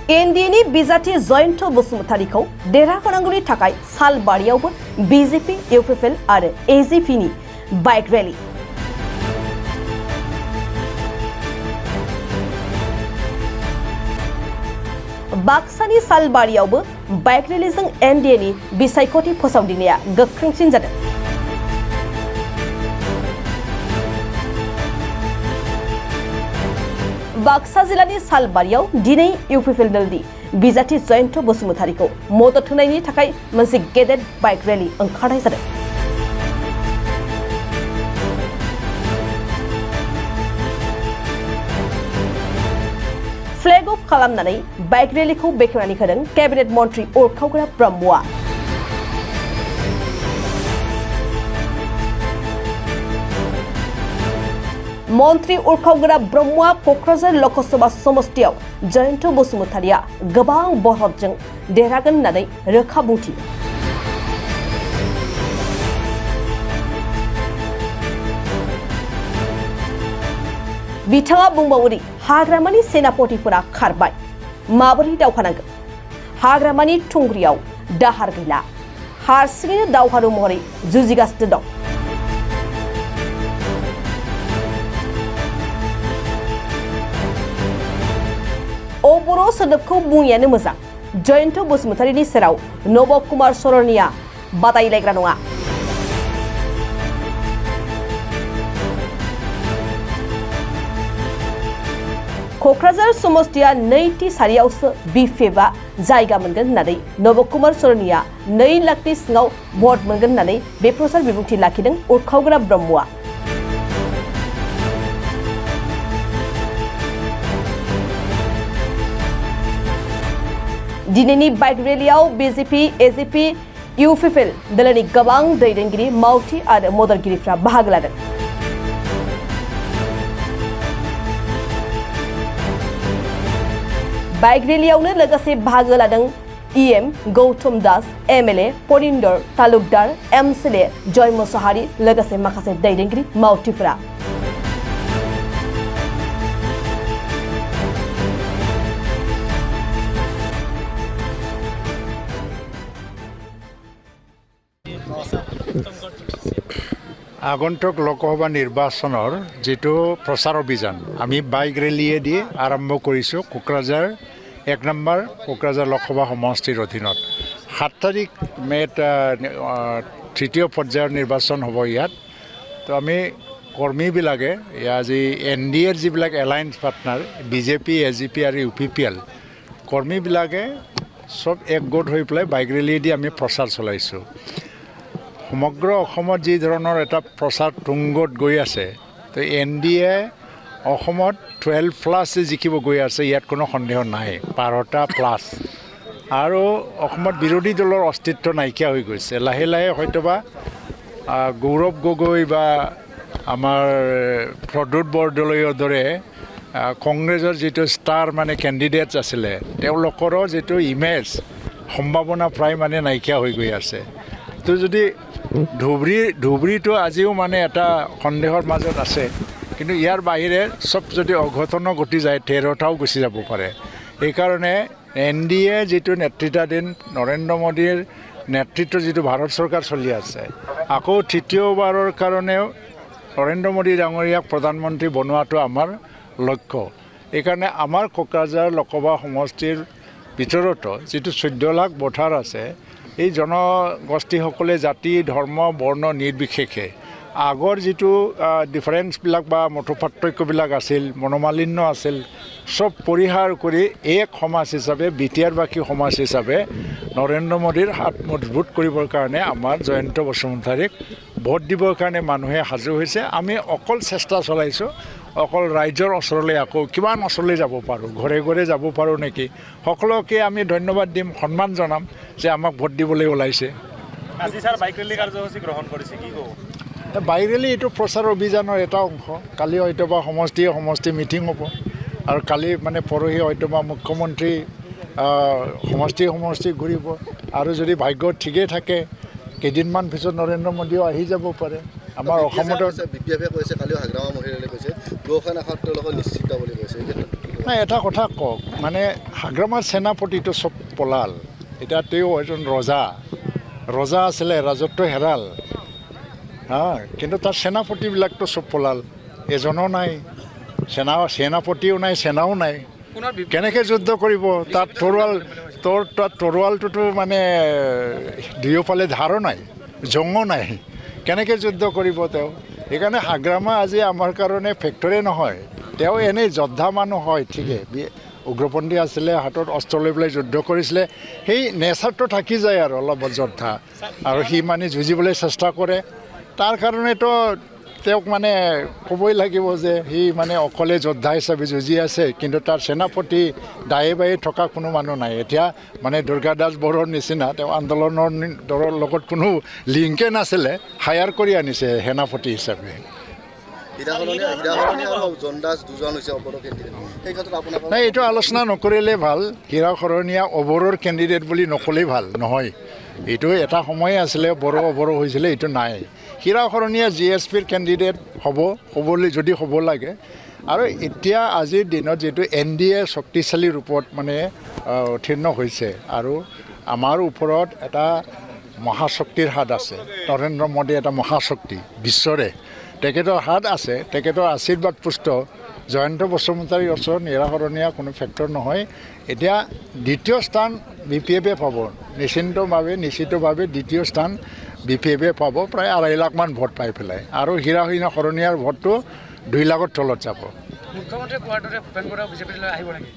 एनडिएनि बिजाथि जयन्त बसुमतारीखौ देरहाहोनांगौनि थाखाय सालबारियावबो BJP, UPL आरो एजीपीनि बाइक रैली। बाक्सानि सालबारियावबो बाइक रैलीजों एनडिएनि बिसायख'थि फोसावदिंनाया गोख्रोंसिन जादों। बाक्सा जिल्लानि सालबारियाव दिनै यूपीएल दलनि बिजाथि जयन्त बसुमतारीखौ मदद होनायनि थाखाय मोनसे गेदेर बाइक रैली ओंखारनाय जादों। फ्लैग अफ खालामनानै बाइक रैलीखौ बेखेवनानै होदों कैबिनेट मन्त्री उरखावग्रा ब्रह्मआ। मन्त्री उरखावग्रा ब्रह्मआ क'क्राझार लोकसभा समष्टियाव जयन्त बसुमतारीया गोबां बहरजों देरहागोन होननानै रोखा बुंथियो। बिथाङा बुंबावोदि हाग्रामानि सेनापतिफोरा खारबाय, माबोरै दावहा नांगोन? हाग्रामानि थुंग्रियाव दाहार गैला, हारसिङैनो दावहारु महरै जुजिगासिनो दं। बर' सोदोबखौ बुङियानो मोजां। जयन्त बसुमतारीनि सेराव नब कुमार सरनिया बादायलायग्रा नङा। क'क्राझार समष्टिया नैथि सारियावसो बिपिएफआ जायगा मोनगोन होननानै नब कुमार सरनिया 2 लाखनि सिङाव भट मोनगोन होननानै बे प्रचार बिबुंथि लाखिदों उरखावग्रा ब्रह्मआ। दिनैनि बाइक रैलीयाव बीजेपी, एजीपी, यूपीएल दलनि गोबां दैदेनगिरि, मावथि आरो मददगिरिफ्रा बाहागो लादों। बाइक रैलीयावनो लोगोसे बाहागो लादों ईएम गौतम दास, एमएलए परिन्दर तालुकदार, एमसीएलए जय मुसाहारी लोगोसे माखासे दैदेनगिरि मावथिफोरा। আগন্তুক লোকসভা নিৰ্বাচনৰ যেটো প্ৰচাৰ অভিযান আমি বাইক ৰেলীয়ে দি আৰম্ভ কৰিছোঁ কোকৰাঝাৰ 1 নম্বৰ কোকৰাঝাৰ লোকসভা সমষ্টিৰ অধীনত। 7 তাৰিখ মে'ত তৃতীয় পৰ্যায়ৰ নিৰ্বাচন হ'ব ইয়াত। তো আমি কৰ্মীবিলাকে আজি এনডিএৰ যিবিলাক এলায়েন্স পাৰ্টনাৰ বিজেপি, এজিপি আৰু ইউপিএল কৰ্মীবিলাকে সব একগোট হৈ পেলাই বাইক ৰেলীয়ে দি আমি প্ৰচাৰ চলাইছোঁ। সমগ্ৰ অসমত যি ধৰণৰ এটা প্ৰচাৰ তুংগত গৈ আছে, তো এনডিএ অসমত 12+ জিকিব গৈ আছে, ইয়াত কোনো সন্দেহ নাই, 12+ আৰু অসমত বিৰোধী দলৰ অস্তিত্ব নাইকিয়া হৈ গৈছে। লাহে লাহে হয়তোবা গৌৰৱ গগৈ বা আমাৰ প্ৰদ্যুৎ বৰদলৈৰ দৰে কংগ্ৰেছৰ যিটো ষ্টাৰ মানে কেণ্ডিডেটছ আছিলে, তেওঁলোকৰো যিটো ইমেজ সম্ভাৱনা প্ৰায় মানে নাইকিয়া হৈ গৈ আছে। তো যদি ধুবুৰীটো আজিও মানে এটা সন্দেহৰ মাজত আছে, কিন্তু ইয়াৰ বাহিৰে চব যদি অঘটন ঘটি যায় 13টাও গুচি যাব পাৰে। এইকাৰণে এনডিএ যিটো নেতৃত্বাধীন নৰেন্দ্ৰ মোদীৰ নেতৃত্বত যিটো ভাৰত চৰকাৰ চলি আছে, আকৌ তৃতীয়বাৰৰ কাৰণেও নৰেন্দ্ৰ মোদী ডাঙৰীয়াক প্ৰধানমন্ত্ৰী বনোৱাটো আমাৰ লক্ষ্য। এইকাৰণে আমাৰ কোকৰাঝাৰ লোকসভা সমষ্টিৰ ভিতৰতো যিটো 14 লাখ ভোটাৰ আছে, এই জনগোষ্ঠীসকলে জাতি, ধৰ্ম, বৰ্ণ নিৰ্বিশেষে আগৰ যিটো ডিফাৰেঞ্চবিলাক বা মতপাৰ্থক্যবিলাক আছিল, মনোমালিন্য আছিল, সব পৰিহাৰ কৰি এক সমাজ হিচাপে, বিটিআৰবাসী সমাজ হিচাপে নৰেন্দ্ৰ মোদীৰ হাত মজবুত কৰিবৰ কাৰণে আমাৰ জয়ন্ত বসুমতাৰীক ভোট দিবৰ কাৰণে মানুহে সাজু হৈছে। আমি অকল চেষ্টা চলাইছোঁ, অকল ৰাইজৰ ওচৰলৈ আকৌ কিমান ওচৰলৈ যাব পাৰোঁ, ঘৰে ঘৰে যাব পাৰোঁ নেকি, সকলোকে আমি ধন্যবাদ দিম, সন্মান জনাম যে আমাক ভোট দিবলৈ ওলাইছে। আজি স্যাৰ বাইক ৰেলী কাৰ্যসূচী গ্ৰহণ কৰিছে, কি ক'ব? বাইক ৰেলী এইটো প্ৰচাৰ অভিযানৰ এটা অংশ। কালি হয়তোবা সমষ্টি মিটিং হ'ব, আৰু কালি মানে পৰহি হয়তোবা মুখ্যমন্ত্ৰী সমষ্টি ঘূৰিব, আৰু যদি ভাগ্য ঠিকেই থাকে কেইদিনমান পিছত নৰেন্দ্ৰ মোদীও আহি যাব পাৰে। আমাৰ অসমত বিপিএফে কৈছে, কালিও হাগ্ৰামা মহিলালৈ কৈছে দুখন আশাত তেওঁলোকৰ নিশ্চিত বুলি কৈছে। নাই এটা কথা কওক মানে হাগ্ৰামাৰ সেনাপতিটো চব পলাল এতিয়া তেওঁ এজন ৰজা আছিলে ৰাজত্ব হেৰাল কিন্তু তাৰ সেনাপতিবিলাকতো চব পলাল এজনো নাই সেনাপতিও নাই সেনাও নাই কেনেকৈ যুদ্ধ কৰিব তাত তৰোৱালটোতো মানে দুয়োফালে ধাৰো নাই জঙো নাই কেনেকৈ যুদ্ধ কৰিব তেওঁ সেইকাৰণে হাগ্ৰামা আজি আমাৰ কাৰণে ফেক্টৰী নহয় তেওঁ এনেই যোদ্ধা মানুহ হয় ঠিকে উগ্ৰপন্থী আছিলে হাতত অস্ত্ৰ লৈ পেলাই যুদ্ধ কৰিছিলে সেই নেচাৰটো থাকি যায় আৰু অলপ যোদ্ধা আৰু সি মানে যুঁজিবলৈ চেষ্টা কৰে তাৰ কাৰণেতো তেওঁক মানে ক'বই লাগিব যে সি মানে অকলে যোদ্ধা হিচাপে যুঁজি আছে কিন্তু তাৰ সেনাপতি দায়ে বায়ে থকা কোনো মানুহ নাই এতিয়া মানে দুৰ্গা দাস বড়োৰ নিচিনা তেওঁ আন্দোলনৰ দলৰ লগত কোনো লিংকে নাছিলে হায়াৰ কৰি আনিছে সেনাপতি হিচাপে নাই এইটো আলোচনা নকৰিলে ভাল হীৰা শৰণীয়া অবৰৰ কেণ্ডিডেট বুলি নক'লেই ভাল নহয় এইটো এটা সময় আছিলে অবৰ হৈছিলে এইটো নাই হীৰা শৰণীয়া GSPৰ কেণ্ডিডেট হ'বলৈ যদি হ'ব লাগে আৰু এতিয়া আজিৰ দিনত যিটো NDA শক্তিশালী ৰূপত মানে উত্তীৰ্ণ হৈছে আৰু আমাৰ ওপৰত এটা মহাশক্তিৰ হাত আছে নৰেন্দ্ৰ মোদী এটা মহাশক্তি বিশ্বৰে তেখেতৰ হাত আছে তেখেতৰ আশীৰ্বাদ পুষ্ট জয়ন্ত বসুমতাৰীৰ ওচৰত হীৰা শৰণীয়া কোনো ফেক্টৰ নহয় এতিয়া দ্বিতীয় স্থান BPFে পাব নিশ্চিতভাৱে দ্বিতীয় স্থান BPFে পাব প্ৰায় 2.5 লাখ মান ভোট পাই পেলাই আৰু হীৰা শৰণীয়াৰ ভোটটো 2 লাখৰ তলত যাব মুখ্যমন্ত্ৰী কোৱাৰ্টাৰে ভূপেন বৰা বিজেপিলৈ আহিব নেকি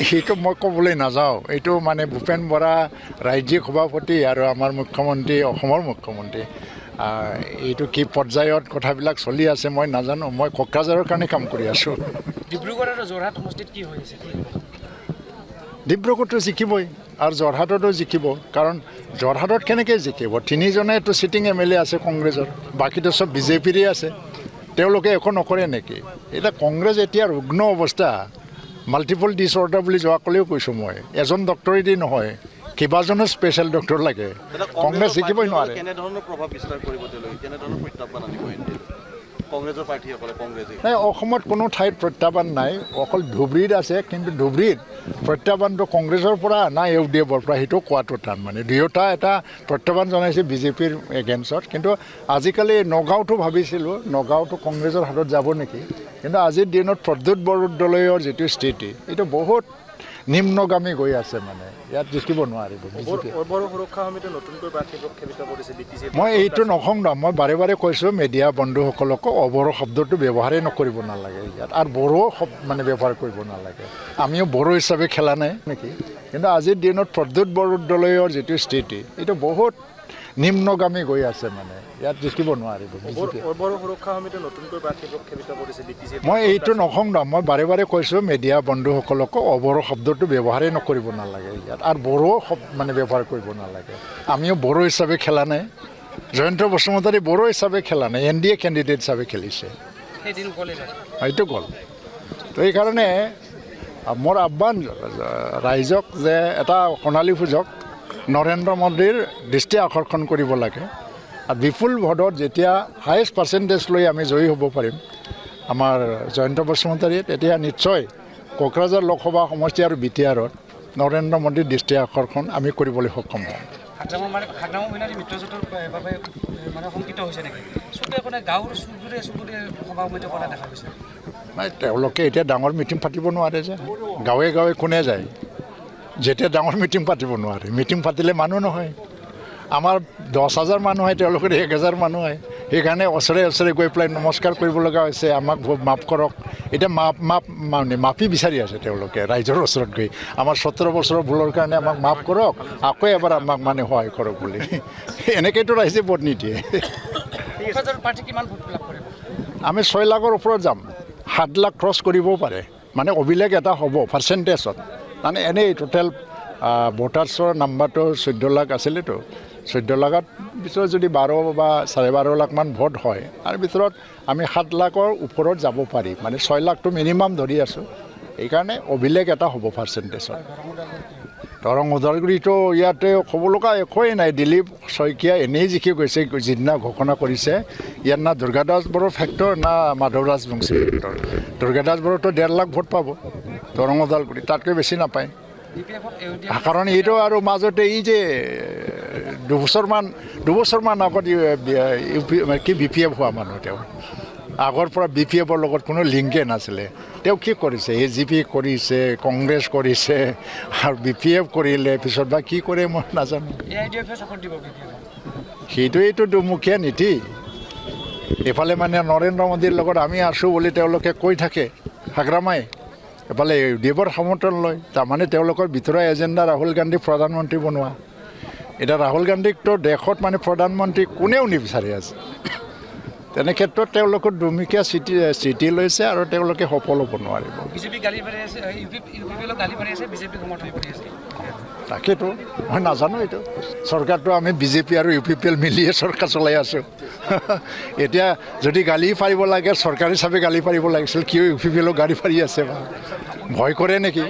সেইটো মই ক'বলৈ নাযাওঁ এইটো মানে ভূপেন বৰা ৰাজ্যিক সভাপতি আৰু আমাৰ মুখ্যমন্ত্ৰী অসমৰ মুখ্যমন্ত্ৰী এইটো কি পৰ্যায়ত কথাবিলাক চলি আছে মই নাজানো মই কোকৰাঝাৰৰ কাৰণে কাম কৰি আছোঁ ডিব্ৰুগড় আৰু যোৰহাট সমষ্টিত কি হৈ আছে ডিব্ৰুগড়টো জিকিবই আৰু যোৰহাটতো জিকিব কাৰণ যোৰহাটত কেনেকৈ জিকিব 3জনেতো চিটিং MLA আছে কংগ্ৰেছৰ বাকীটো চব বিজেপিৰে আছে তেওঁলোকে একো নকৰে নেকি এতিয়া কংগ্ৰেছ এতিয়া ৰুগ্ন অৱস্থা মাল্টিপল ডিছঅৰ্ডাৰ বুলি যোৱাকালিও কৈছোঁ মই এজন ডক্টৰেদি নহয় কেইবাজনো স্পেচিয়েল ডক্টৰ লাগে কংগ্ৰেছ জিকিবই নোৱাৰে কেনেধৰণৰ প্ৰভাৱ বিস্তাৰ কৰিব তেওঁলোকে কেনেধৰণৰ প্ৰত্যাহ্বান আনিব কংগ্ৰেছৰ প্ৰাৰ্থীসকলে নাই অসমত কোনো ঠাইত প্ৰত্যাহ্বান নাই অকল ধুবুৰীত আছে কিন্তু ধুবুৰীত প্ৰত্যাহ্বানটো কংগ্ৰেছৰ পৰা না UDFৰ পৰা সেইটো কোৱাটো টান মানে দুয়োটা এটা প্ৰত্যাহ্বান জনাইছে বিজেপিৰ এগেইনষ্টত কিন্তু আজিকালি নগাঁওটো ভাবিছিলোঁ নগাঁওটো কংগ্ৰেছৰ হাতত যাব নেকি কিন্তু আজিৰ দিনত প্ৰদ্যুৎ বৰদলৈৰ যিটো স্থিতি এইটো বহুত নিম্নগামী গৈ আছে মানে ইয়াত জিকিব নোৱাৰিব মই এইটো নকওঁ মই বাৰে বাৰে কৈছোঁ মিডিয়া বন্ধুসকলকো অবৰ শব্দটো ব্যৱহাৰেই নকৰিব নালাগে ইয়াত আৰু বড়ো মানে ব্যৱহাৰ কৰিব নালাগে আমিও বড়ো হিচাপে খেলা নাই নেকি কিন্তু আজিৰ দিনত প্ৰদ্যুৎ বৰদলৈৰ যিটো স্থিতি এইটো বহুত নিম্নগামী গৈ আছে মানে ইয়াত জিকিব নোৱাৰিব মই এইটো নকওঁ মই বাৰে বাৰে কৈছোঁ মিডিয়া বন্ধুসকলকো অবৰ শব্দটো ব্যৱহাৰেই নকৰিব নালাগে ইয়াত আৰু বড়ো মানে ব্যৱহাৰ কৰিব নালাগে আমিও বড়ো হিচাপে খেলা নাই জয়ন্ত বসুমতাৰী বড়ো হিচাপে খেলা নাই NDA কেণ্ডিডেট হিচাপে খেলিছে এইটো গ'ল তো এইকাৰণে মোৰ আহ্বান ৰাইজক যে এটা সোণালী সুযোগ নৰেন্দ্ৰ মোদীৰ দৃষ্টি আকৰ্ষণ কৰিব লাগে আৰু বিপুল ভোটত যেতিয়া হায়েষ্ট পাৰ্চেণ্টেজ লৈ আমি জয়ী হ'ব পাৰিম আমাৰ জয়ন্ত বসুমতাৰী তেতিয়া নিশ্চয় কোকৰাঝাৰ লোকসভা সমষ্টি আৰু BTRত নৰেন্দ্ৰ মোদীৰ দৃষ্টি আকৰ্ষণ আমি কৰিবলৈ সক্ষম হ'ম নাই তেওঁলোকে এতিয়া ডাঙৰ মিটিং পাতিব নোৱাৰে যে গাঁৱে গাঁৱে কোনে যায় যেতিয়া ডাঙৰ মিটিং পাতিব নোৱাৰে মিটিং পাতিলে মানুহ নহয় আমাৰ 10,000 মানুহ হয় তেওঁলোকৰ 1,000 মানুহ হয় সেইকাৰণে ওচৰে গৈ পেলাই নমস্কাৰ কৰিব লগা হৈছে আমাক মাফ কৰক এতিয়া মাফি বিচাৰি আছে তেওঁলোকে ৰাইজৰ ওচৰত গৈ আমাৰ 17 বছৰৰ ভুলৰ কাৰণে আমাক মাফ কৰক আকৌ এবাৰ আমাক মানে সহায় কৰক বুলি এনেকৈতো ৰাইজে ভোট নিদিয়ে আমি 6 লাখৰ ওপৰত যাম 7 লাখ ক্ৰছ কৰিবও পাৰে মানে অভিলেখ এটা হ'ব পাৰ্চেণ্টেজত মানে এনেই টোটেল ভোটাৰ্ছৰ নাম্বাৰটো 14 লাখ আছিলেতো 14 লাখত ভিতৰত যদি 12 বা 12.5 লাখ মান ভোট হয় তাৰ ভিতৰত আমি 7 লাখৰ ওপৰত যাব পাৰি মানে 6 লাখটো মিনিমাম ধৰি আছোঁ এইকাৰণে অভিলেখ এটা হ'ব পাৰ্চেণ্টেজত দৰং ওদালগুৰিতো ইয়াতে ক'ব লগা একোৱেই নাই দিলীপ শইকীয়া এনেই জিকি গৈছে যিদিনা ঘোষণা কৰিছে ইয়াত না দুৰ্গা দাস বড়োৰ ফেক্টৰ না মাধৱ ৰাজবংশী ফেক্টৰ দুৰ্গা দাস বড়োতো 1.5 লাখ ভোট পাব দৰং ওদালগুৰি তাতকৈ বেছি নাপায় বি পি এফক কাৰণ এইটো আৰু মাজতে এই যে দুবছৰমান আগত কি বি পি এফ হোৱা মানুহ তেওঁ আগৰ পৰা বি পি এফৰ লগত কোনো লিংকে নাছিলে তেওঁ কি কৰিছে এ জি পি কৰিছে কংগ্ৰেছ কৰিছে আৰু বি পি এফ কৰিলে পিছত বা কি কৰে মই নাজানো সেইটোৱেইটো দুমুখীয়া নীতি এইফালে মানে নৰেন্দ্ৰ মোদীৰ লগত আমি আছোঁ বুলি তেওঁলোকে কৈ থাকে হাগ্ৰামাই এফালে দেৱৰ সমৰ্থন লয় তাৰমানে তেওঁলোকৰ ভিতৰুৱা এজেণ্ডা ৰাহুল গান্ধীক প্ৰধানমন্ত্ৰী বনোৱা এতিয়া ৰাহুল গান্ধীকতো দেশত মানে প্ৰধানমন্ত্ৰী কোনেও নিবিচাৰি আছে তেনে ক্ষেত্ৰত তেওঁলোকৰ দুমুখীয়া স্থিতি লৈছে আৰু তেওঁলোকে সফল হ'ব নোৱাৰিব তাকেতো মই নাজানো এইটো চৰকাৰটো আমি বিজেপি আৰু ইউ পি পি এল মিলিয়ে চৰকাৰ চলাই আছোঁ এতিয়া যদি গালি পাৰিব লাগে চৰকাৰ হিচাপে গালি পাৰিব লাগিছিল কিয় ইউ পি পি এলক গালি পাৰি আছে ভয় কৰে নেকি